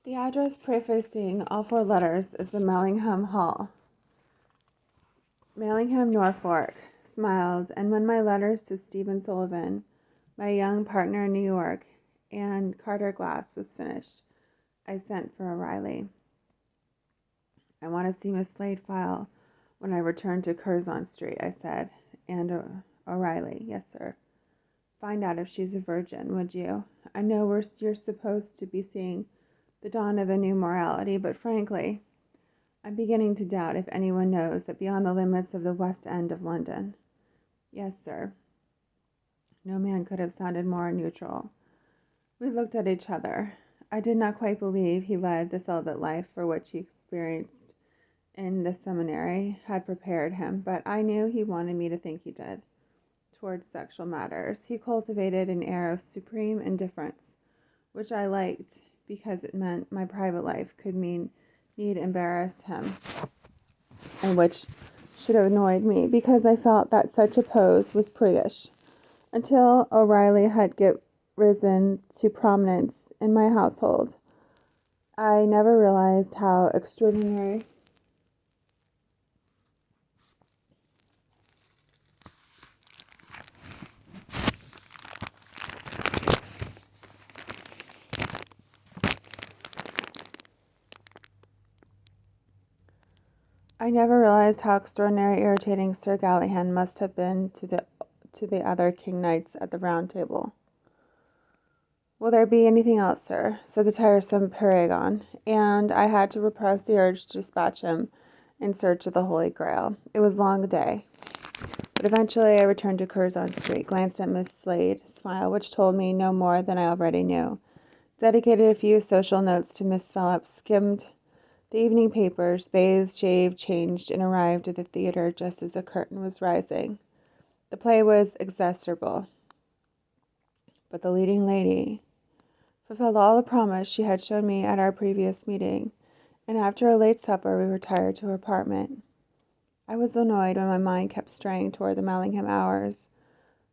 The address prefacing all four letters is the Mallingham Hall. Mallingham, Norfolk, smiled, and when my letters to Stephen Sullivan, my young partner in New York, and Carter Glass was finished, I sent for O'Reilly. I want to see Miss Slade file when I return to Curzon Street, I said. And O'Reilly, yes, sir. Find out if she's a virgin, would you? I know you're supposed to be seeing the dawn of a new morality, but frankly, I'm beginning to doubt if anyone knows that beyond the limits of the West End of London. Yes, sir. No man could have sounded more neutral. We looked at each other. I did not quite believe he led the celibate life for which he experienced in the seminary had prepared him, but I knew he wanted me to think he did. Towards sexual matters, he cultivated an air of supreme indifference, which I liked because it meant my private life could need embarrass him, and which should have annoyed me because I felt that such a pose was priggish. Until O'Reilly had risen to prominence in my household, I never realized how extraordinary irritating Sir Galahad must have been to the other king knights at the Round Table. Will there be anything else, sir? Said the tiresome Paragon, and I had to repress the urge to dispatch him in search of the Holy Grail. It was a long day, but eventually I returned to Curzon Street, glanced at Miss Slade's smile, which told me no more than I already knew, dedicated a few social notes to Miss Phillips, skimmed the evening papers, bathed, shaved, changed, and arrived at the theater just as the curtain was rising. The play was execrable, but the leading lady fulfilled all the promise she had shown me at our previous meeting, and after a late supper we retired to her apartment. I was annoyed when my mind kept straying toward the Mallingham hours,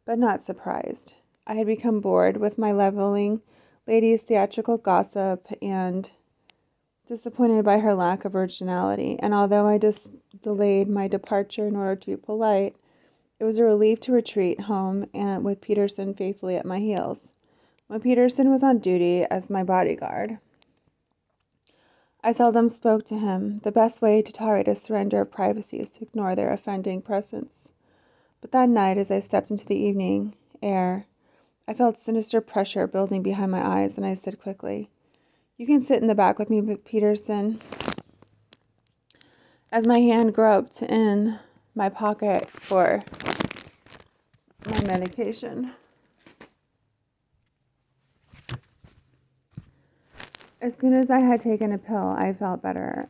but not surprised. I had become bored with my leveling lady's theatrical gossip and disappointed by her lack of originality, and although I delayed my departure in order to be polite, it was a relief to retreat home and with Peterson faithfully at my heels. When Peterson was on duty as my bodyguard, I seldom spoke to him. The best way to tolerate a surrender of privacy is to ignore their offending presence. But that night, as I stepped into the evening air, I felt sinister pressure building behind my eyes, and I said quickly, "You can sit in the back with me, Peterson." As my hand groped in my pocket for my medication. As soon as I had taken a pill, I felt better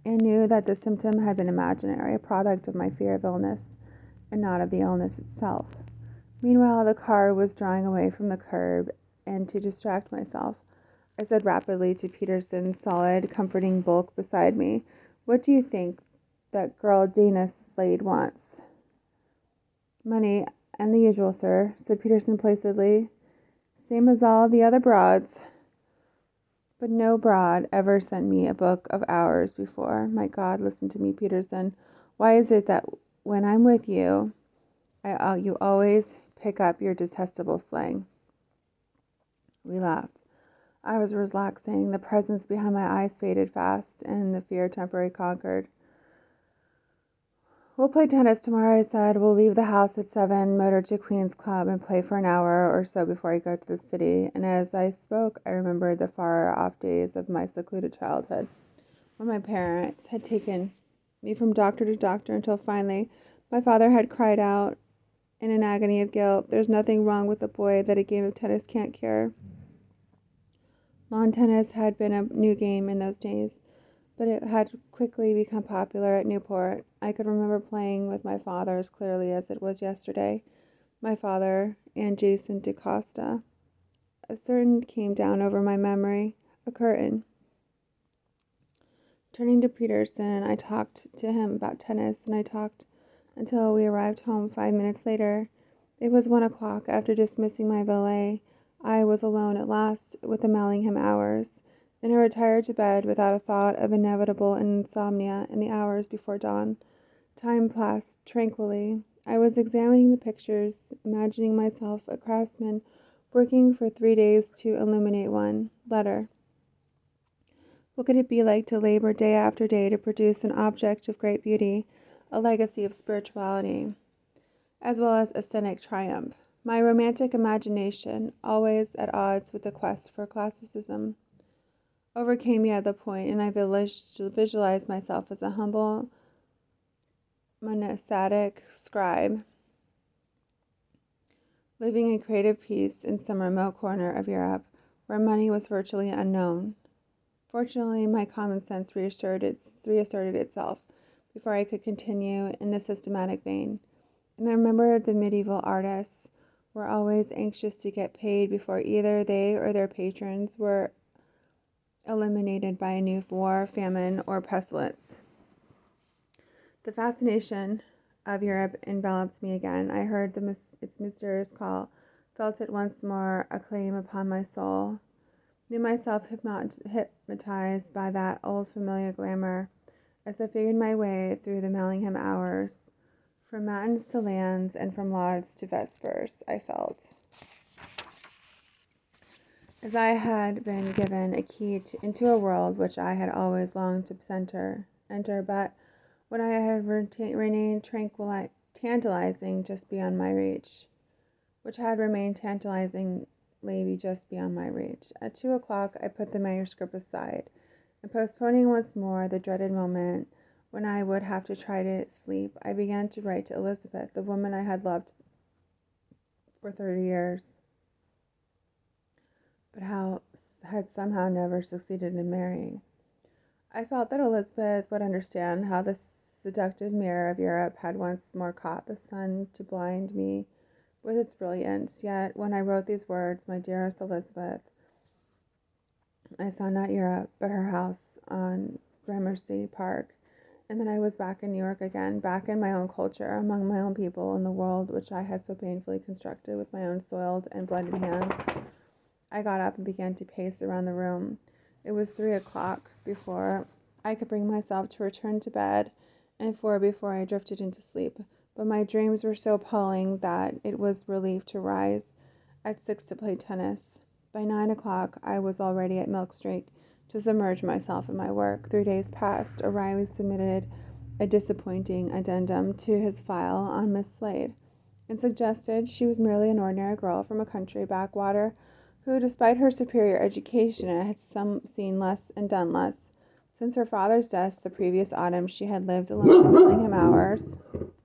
and knew that the symptom had been imaginary, a product of my fear of illness and not of the illness itself. Meanwhile, the car was drawing away from the curb, and to distract myself, I said rapidly to Peterson's solid, comforting bulk beside me, "What do you think that girl Dana Slade wants?" "Money, and the usual, sir," said Peterson placidly. "Same as all the other broads." But no broad ever sent me a book of hours before. My God, listen to me, Peterson. Why is it that when I'm with you, you always pick up your detestable slang? We laughed. I was relaxing. The presence behind my eyes faded fast, and the fear temporarily conquered. "We'll play tennis tomorrow," I said. "We'll leave the house at 7, motor to Queen's Club, and play for an hour or so before I go to the city." And as I spoke, I remembered the far-off days of my secluded childhood, when my parents had taken me from doctor to doctor until finally my father had cried out in an agony of guilt, "There's nothing wrong with a boy that a game of tennis can't cure." Lawn tennis had been a new game in those days, but it had quickly become popular at Newport. I could remember playing with my father as clearly as it was yesterday. My father and Jason DaCosta. A curtain came down over my memory, a curtain. Turning to Peterson, I talked to him about tennis, and I talked until we arrived home 5 minutes later. It was 1 o'clock. After dismissing my valet, I was alone at last with the Mallingham hours. Then I retired to bed without a thought of inevitable insomnia in the hours before dawn. Time passed tranquilly. I was examining the pictures, imagining myself a craftsman working for 3 days to illuminate one. Letter. What could it be like to labor day after day to produce an object of great beauty, a legacy of spirituality, as well as aesthetic triumph? My romantic imagination, always at odds with the quest for classicism, overcame me at the point, and I visualized myself as a humble monastic scribe living in creative peace in some remote corner of Europe where money was virtually unknown. Fortunately, my common sense reasserted itself before I could continue in a systematic vein, and I remembered the medieval artists were always anxious to get paid before either they or their patrons were eliminated by a new war, famine, or pestilence. The fascination of Europe enveloped me again. I heard its mysterious call, felt it once more a claim upon my soul, knew myself hypnotized by that old familiar glamour as I figured my way through the Mellingham hours, from matins to lands and from lauds to vespers. I felt as I had been given a key into a world which I had always longed to enter, but when I had remained tantalizing just beyond my reach, which had remained tantalizingly just beyond my reach. At 2 o'clock, I put the manuscript aside, and postponing once more the dreaded moment when I would have to try to sleep, I began to write to Elizabeth, the woman I had loved for 30 years, but had somehow never succeeded in marrying. I felt that Elizabeth would understand how the seductive mirror of Europe had once more caught the sun to blind me with its brilliance. Yet, when I wrote these words, my dearest Elizabeth, I saw not Europe, but her house on Gramercy Park, and then I was back in New York again, back in my own culture, among my own people, in the world which I had so painfully constructed with my own soiled and blooded hands. I got up and began to pace around the room. It was 3 o'clock before I could bring myself to return to bed, and 4 before I drifted into sleep. But my dreams were so appalling that it was relief to rise at 6 to play tennis. By 9 o'clock, I was already at Milk Street to submerge myself in my work. 3 days passed. O'Reilly submitted a disappointing addendum to his file on Miss Slade, and suggested she was merely an ordinary girl from a country backwater who, despite her superior education, had seen less and done less. Since her father's death the previous autumn, she had lived alone in Mellingham hours